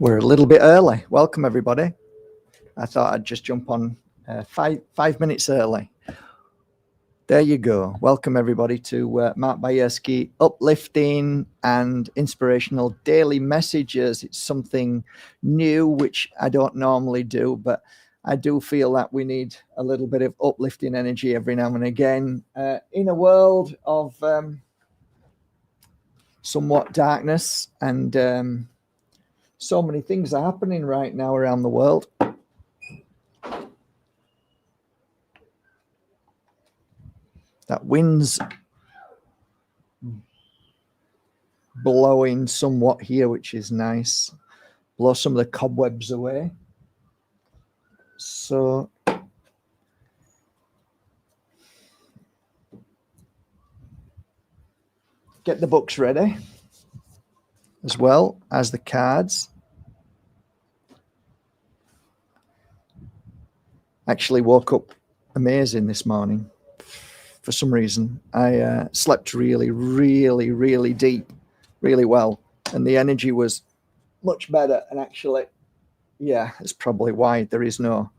We're a little bit early. Welcome, everybody. I thought I'd just jump on 5 minutes early. There you go. Welcome, everybody, to Mark Bajerski, Uplifting and Inspirational Daily Messages. It's something new, which I don't normally do, but I do feel that we need a little bit of uplifting energy every now and again. In a world of somewhat darkness and so many things are happening right now around the world. That wind's blowing somewhat here, which is nice. Blow some of the cobwebs away. So get the books ready, as well as the cards. Actually woke up amazing this morning. For some reason, I slept really deep, really well. And the energy was much better. And actually, yeah, it's probably why there's no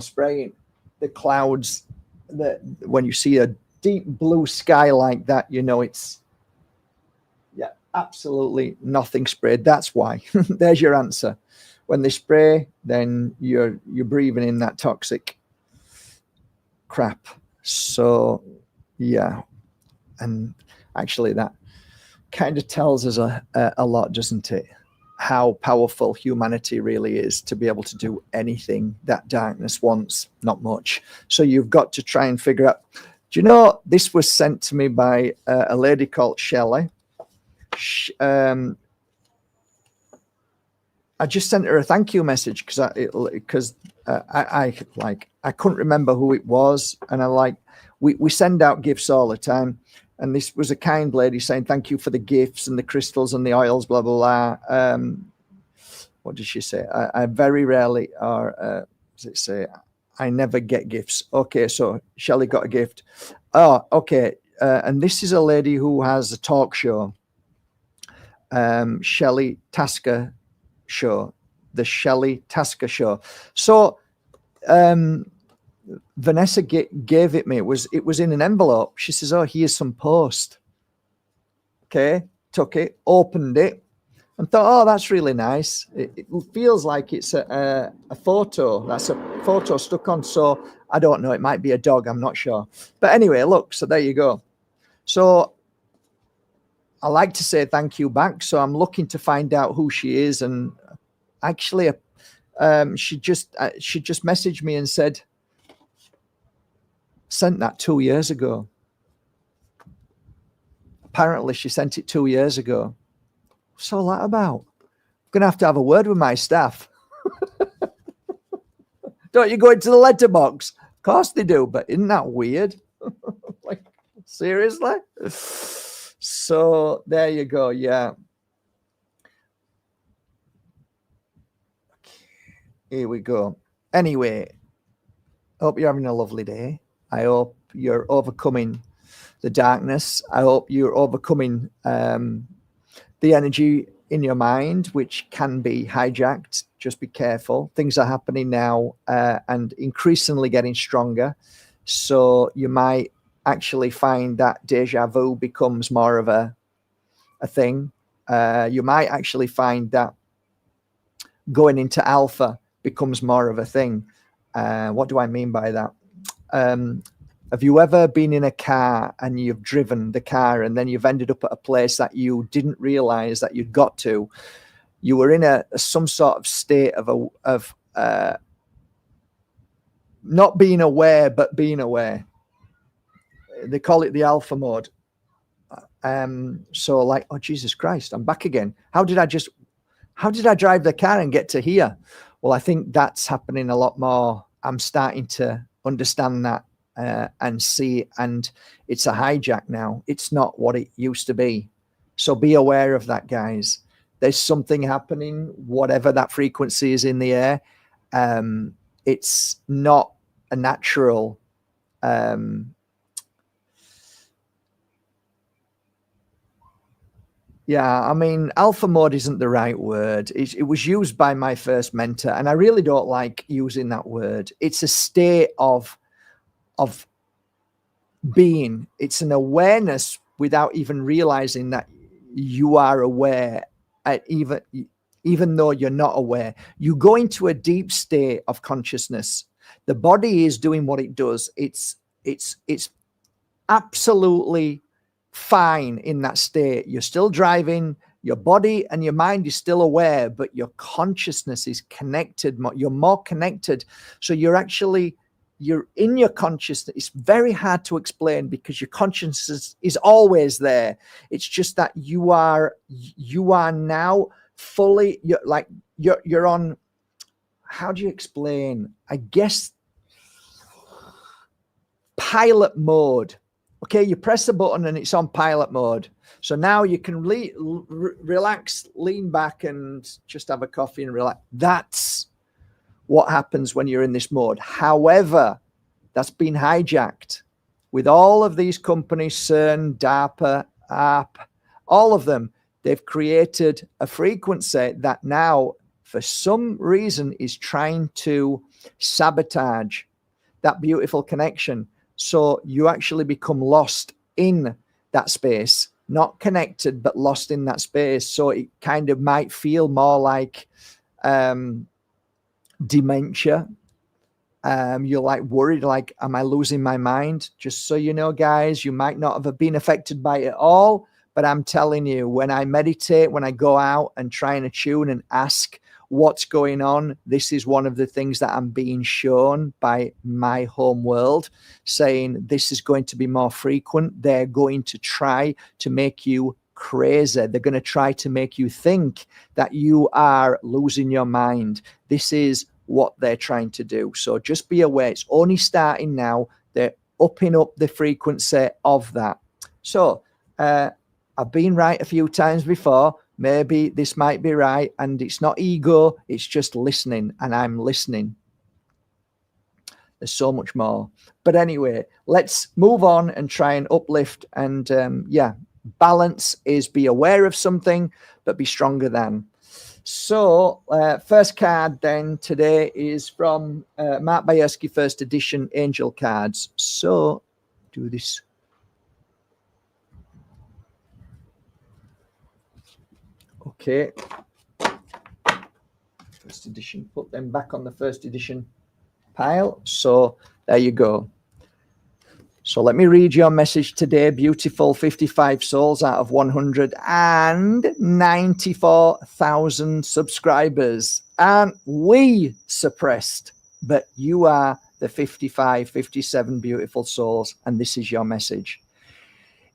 spraying. The clouds, when you see a deep blue sky like that, you know it's, yeah, absolutely nothing sprayed. That's why. There's your answer. When they spray, then you're breathing in that toxic crap. So, yeah, and actually that kind of tells us a lot, doesn't it? How powerful humanity really is to be able to do anything that darkness wants, not much. So you've got to try and figure out, do you know, this was sent to me by a lady called Shelley. I just sent her a thank you message because I couldn't remember who it was, and we send out gifts all the time, and this was a kind lady saying thank you for the gifts and the crystals and the oils, blah blah blah. What did she say? I very rarely, or does it say I never get gifts? Okay, so Shelley got a gift. Oh, okay, and this is a lady who has a talk show. Shelley Tasker Show, the Shelley Tasker Show. So Vanessa gave it me. It was in an envelope. She says, "Oh, here's some post." Okay, took it, opened it, and thought, "Oh, that's really nice." It feels like it's a photo. That's a photo stuck on. So I don't know. It might be a dog. I'm not sure. But anyway, look. So there you go. So I like to say thank you back. So I'm looking to find out who she is, and actually, she just messaged me and said, sent that 2 years ago. Apparently, she sent it 2 years ago. What's all that about? I'm gonna have a word with my staff. Don't you go into the letterbox? Of course they do, but isn't that weird? Like, seriously? So there you go. Yeah. Here we go. Anyway, hope you're having a lovely day. I hope you're overcoming the darkness. I hope you're overcoming the energy in your mind, which can be hijacked. Just be careful. Things are happening now and increasingly getting stronger. So you might actually find that deja vu becomes more of a thing. You might actually find that going into alpha becomes more of a thing. What do I mean by that? Have you ever been in a car and you've driven the car and then you've ended up at a place that you didn't realize that you'd got to? You were in some sort of state of not being aware, but being aware. They call it the alpha mode. So like, oh, Jesus Christ, I'm back again. How did I drive the car and get to here? Well, I think that's happening a lot more. I'm starting to understand that and see, and it's a hijack now. It's not what it used to be. So be aware of that, guys. There's something happening, whatever that frequency is in the air. It's not a natural Yeah, I mean, alpha mode isn't the right word. It was used by my first mentor, and I really don't like using that word. It's a state of being. It's an awareness without even realizing that you are aware, even though you're not aware. You go into a deep state of consciousness. The body is doing what it does. It's absolutely fine in that state. You're still driving. Your body and your mind is still aware, but your consciousness is connected. You're more connected. So you're in your consciousness. It's very hard to explain because your consciousness is always there. It's just that you are now fully, you're on, how do you explain? I guess pilot mode. Okay, you press a button and it's on pilot mode. So now you can relax, lean back and just have a coffee and relax. That's what happens when you're in this mode. However, that's been hijacked with all of these companies, CERN, DARPA, ARP, all of them. They've created a frequency that now, for some reason, is trying to sabotage that beautiful connection. So you actually become lost in that space, not connected, but lost in that space. So it kind of might feel more like dementia. You're like worried, like, am I losing my mind? Just so you know, guys, you might not have been affected by it all, but I'm telling you, when I meditate, when I go out and try and attune and ask what's going on, this is one of the things that I'm being shown by my home world, saying this is going to be more frequent. They're going to try to make you crazy. They're going to try to make you think that you are losing your mind. This is what they're trying to do. So just be aware, it's only starting now. They're upping up the frequency of that. So I've been right a few times before. Maybe this might be right, and it's not ego, it's just listening, and I'm listening. There's so much more. But anyway, let's move on and try and uplift. And balance is be aware of something, but be stronger than. So first card then today is from Mark Bajerski, first edition Angel Cards. So do this. Okay. First edition, put them back on the first edition pile. So there you go. So let me read your message today. Beautiful 55 souls out of 194,000 subscribers. Aren't we suppressed? But you are the 55, 57 beautiful souls. And this is your message.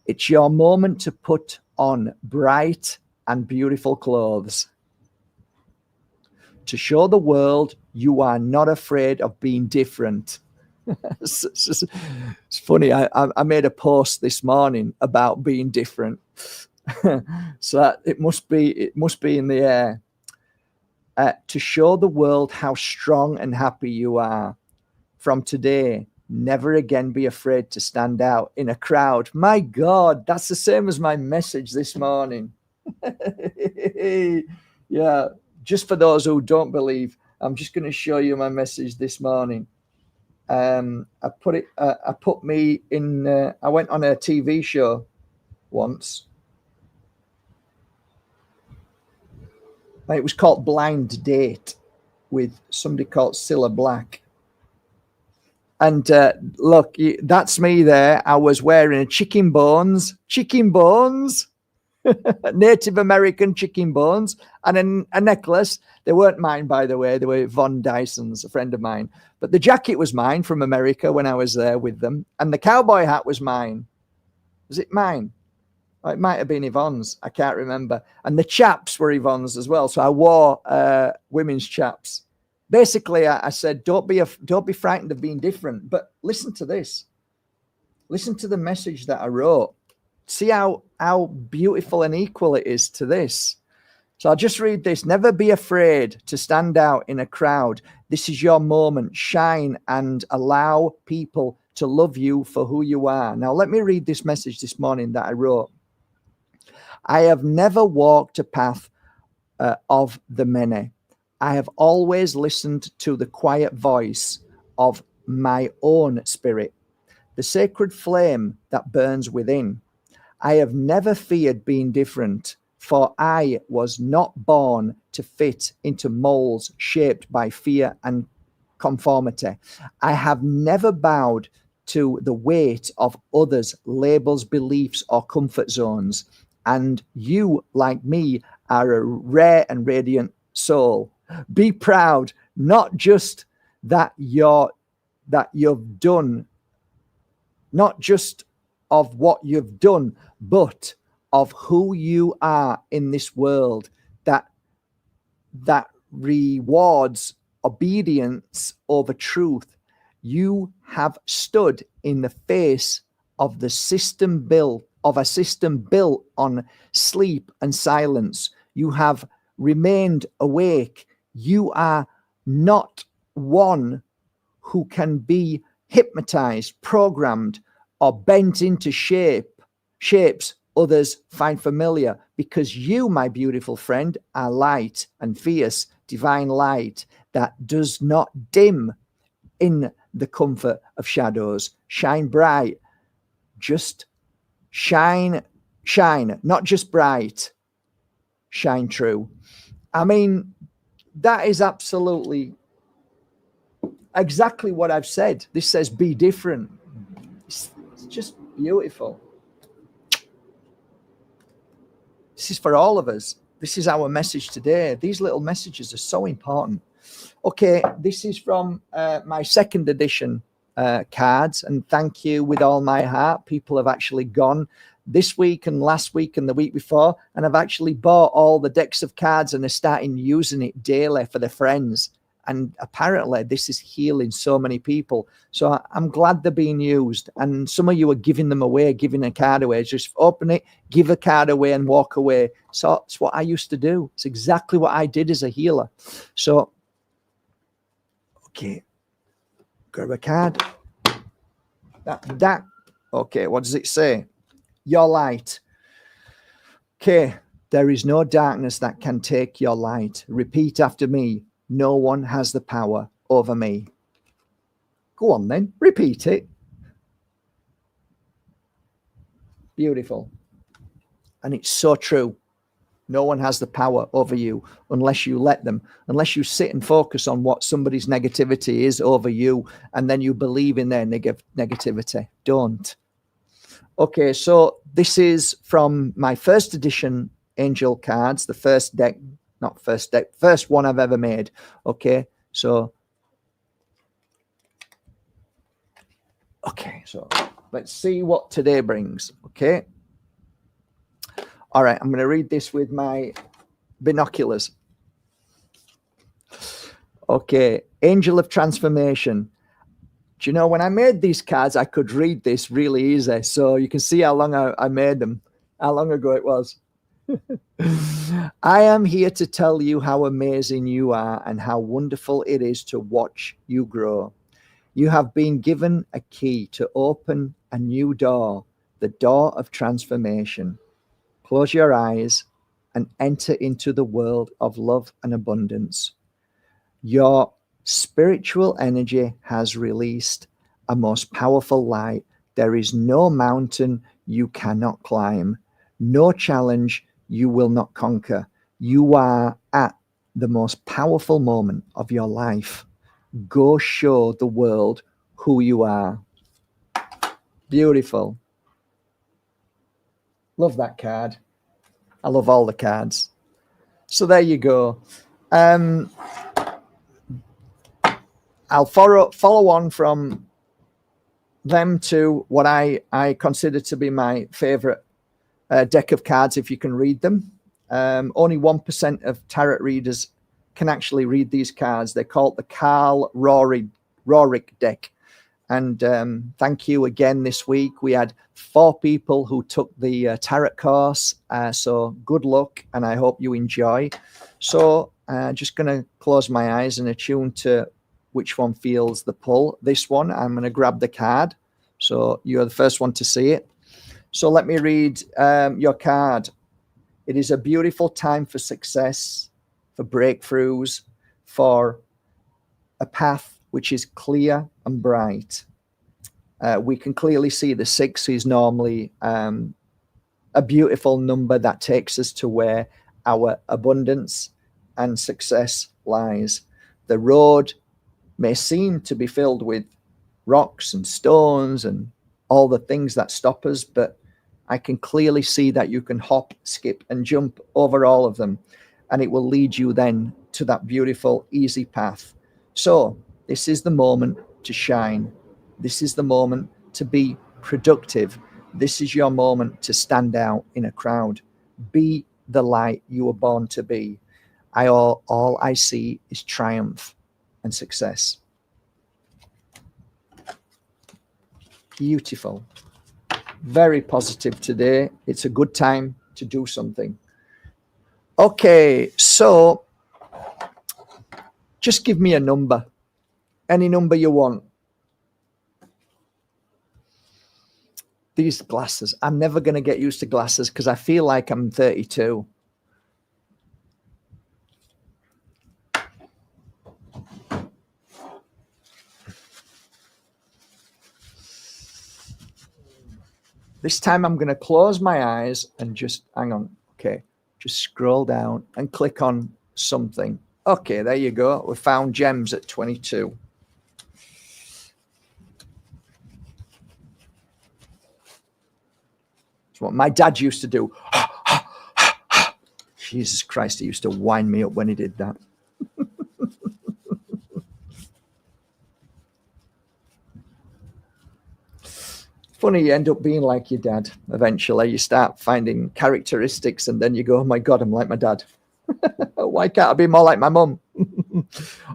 It's your moment to put on bright and beautiful clothes. To show the world you are not afraid of being different. It's funny. I made a post this morning about being different, so that it must be in the air. To show the world how strong and happy you are. From today, never again be afraid to stand out in a crowd. My God, that's the same as my message this morning. Yeah, just for those who don't believe, I'm just going to show you my message this morning. I went on a TV show once. It was called Blind Date with somebody called Cilla Black. And look, that's me there. I was wearing a chicken bones, Native American chicken bones, and a necklace. They weren't mine, by the way. They were Von Dyson's, a friend of mine. But the jacket was mine from America when I was there with them. And the cowboy hat was mine. Was it mine? Oh, it might have been Yvonne's. I can't remember. And the chaps were Yvonne's as well. So I wore women's chaps. Basically, I said, don't be frightened of being different. But listen to this. Listen to the message that I wrote. See how beautiful and equal it is to this. So I'll just read this. Never be afraid to stand out in a crowd. This is your moment. Shine and allow people to love you for who you are. Now, let me read this message this morning that I wrote. I have never walked a path of the many. I have always listened to the quiet voice of my own spirit, the sacred flame that burns within. I have never feared being different, for I was not born to fit into molds shaped by fear and conformity. I have never bowed to the weight of others' labels, beliefs, or comfort zones. And you, like me, are a rare and radiant soul. Be proud, not just that you've done, not just of what you've done, but of who you are in this world that rewards obedience over truth. You have stood in the face of the system built of a system built on sleep and silence. You have remained awake. You are not one who can be hypnotized, programmed, or bent into shapes others find familiar, because you, my beautiful friend, are light and fierce, divine light that does not dim in the comfort of shadows. Shine bright, just shine, not just bright, shine true. I mean, that is absolutely exactly what I've said. This says be different. It's just beautiful. This is for all of us. This is our message today. These little messages are so important. Okay, this is from my second edition cards, and thank you with all my heart. People have actually gone this week and last week and the week before, and I've actually bought all the decks of cards and are starting using it daily for their friends. And apparently this is healing so many people. So I'm glad they're being used. And some of you are giving them away, giving a card away. Just open it, give a card away and walk away. So it's what I used to do. It's exactly what I did as a healer. So, okay, grab a card. That. Okay, what does it say? Your light. Okay, there is no darkness that can take your light. Repeat after me. No one has the power over me. Go on then, repeat it. Beautiful. And it's so true. No one has the power over you unless you let them, unless you sit and focus on what somebody's negativity is over you, and then you believe in their negativity. Don't. Okay, so this is from my first edition angel cards, the first deck, not first deck, first one I've ever made. Okay, so let's see what today brings. Okay. All right, I'm going to read this with my binoculars. Okay, Angel of Transformation. Do you know, when I made these cards, I could read this really easy. So you can see how long I made them, how long ago it was. I am here to tell you how amazing you are and how wonderful it is to watch you grow. You have been given a key to open a new door, the door of transformation. Close your eyes and enter into the world of love and abundance. Your spiritual energy has released a most powerful light. There is no mountain you cannot climb, no challenge you will not conquer. You are at the most powerful moment of your life. Go show the world who you are. Beautiful. Love that card. I love all the cards. So there you go. I'll follow on from them to what I consider to be my favorite deck of cards, if you can read them. Only 1% of tarot readers can actually read these cards. They're called the Carl Rorik deck. And thank you again this week. We had 4 people who took the tarot course. So good luck, and I hope you enjoy. So just going to close my eyes and attune to which one feels the pull. This one, I'm going to grab the card. So you're the first one to see it. So let me read your card. It is a beautiful time for success, for breakthroughs, for a path which is clear and bright. We can clearly see the 6 is normally a beautiful number that takes us to where our abundance and success lies. The road may seem to be filled with rocks and stones and all the things that stop us, but I can clearly see that you can hop, skip, and jump over all of them, and it will lead you then to that beautiful, easy path. So this is the moment to shine. This is the moment to be productive. This is your moment to stand out in a crowd. Be the light you were born to be. All I see is triumph and success. Beautiful. Very positive today. It's a good time to do something. Okay, so just give me a number. Any number you want. These glasses. I'm never going to get used to glasses because I feel like I'm 32. This time I'm going to close my eyes and just hang on. Okay, just scroll down and click on something. Okay, there you go. We found gems at 22. It's what my dad used to do. Jesus Christ, he used to wind me up when he did that. Funny, you end up being like your dad eventually. You start finding characteristics and then you go, oh my God, I'm like my dad. Why can't I be more like my mum?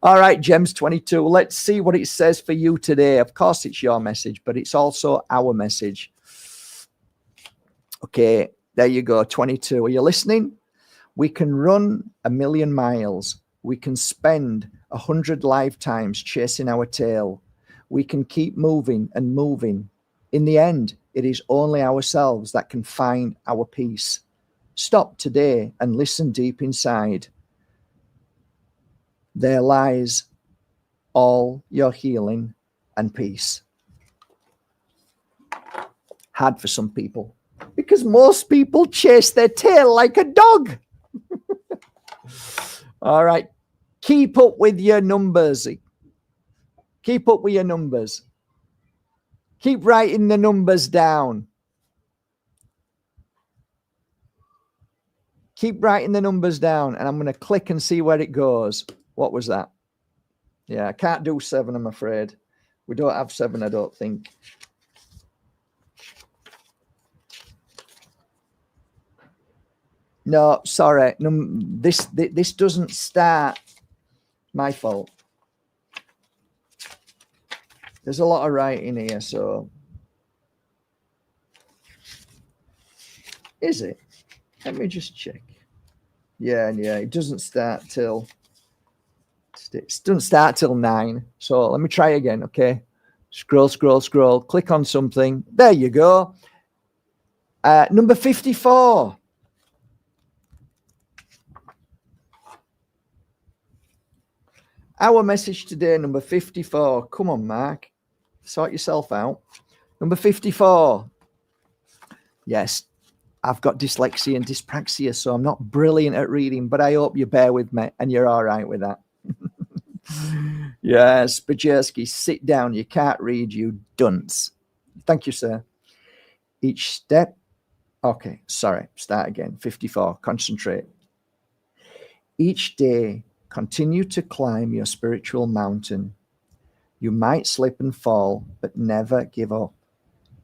All right, Gems 22. Let's see what it says for you today. Of course, it's your message, but it's also our message. Okay, there you go, 22. Are you listening? We can run 1,000,000 miles. We can spend 100 lifetimes chasing our tail. We can keep moving and moving. In the end, it is only ourselves that can find our peace. Stop today and listen deep inside. There lies all your healing and peace. Hard for some people, because most people chase their tail like a dog. All right. Keep up with your numbers. Keep up with your numbers. Keep writing the numbers down. Keep writing the numbers down, and I'm going to click and see where it goes. What was that? Yeah, I can't do 7, I'm afraid. We don't have 7, I don't think. No, sorry. This doesn't start. My fault. There's a lot of writing here, so. Is it? Let me just check. Yeah, it doesn't start till. It doesn't start till 9. So let me try again, okay? Scroll. Click on something. There you go. Number 54. Our message today, number 54. Come on, Mark. Sort yourself out. Number 54. Yes, I've got dyslexia and dyspraxia, so I'm not brilliant at reading, but I hope you bear with me and you're all right with that. Yes, Bajerski, sit down. You can't read, you dunce. Thank you, sir. Each step. Okay, sorry. Start again. 54. Concentrate. Each day, continue to climb your spiritual mountain. You might slip and fall, but never give up.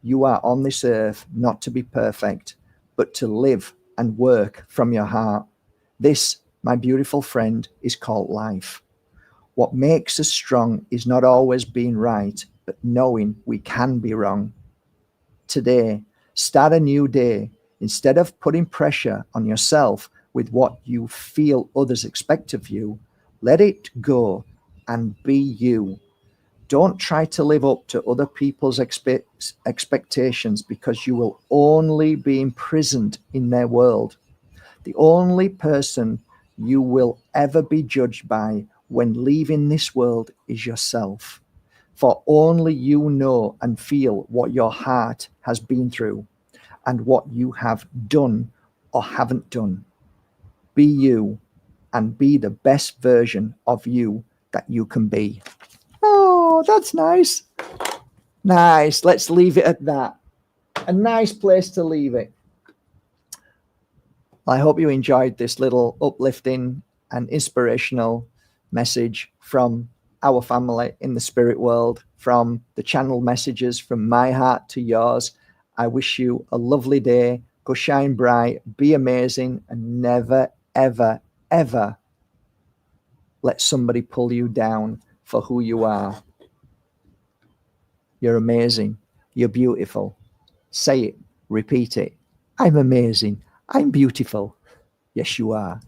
You are on this earth not to be perfect, but to live and work from your heart. This, my beautiful friend, is called life. What makes us strong is not always being right, but knowing we can be wrong. Today, start a new day. Instead of putting pressure on yourself with what you feel others expect of you, let it go and be you. Don't try to live up to other people's expectations, because you will only be imprisoned in their world. The only person you will ever be judged by when leaving this world is yourself. For only you know and feel what your heart has been through and what you have done or haven't done. Be you and be the best version of you that you can be. Oh, that's nice. Nice. Let's leave it at that. A nice place to leave it. I hope you enjoyed this little uplifting and inspirational message from our family in the spirit world, from the channel messages from my heart to yours. I wish you a lovely day. Go shine bright, be amazing, and never, ever, ever let somebody pull you down for who you are. You're amazing. You're beautiful. Say it, repeat it. I'm amazing. I'm beautiful. Yes, you are.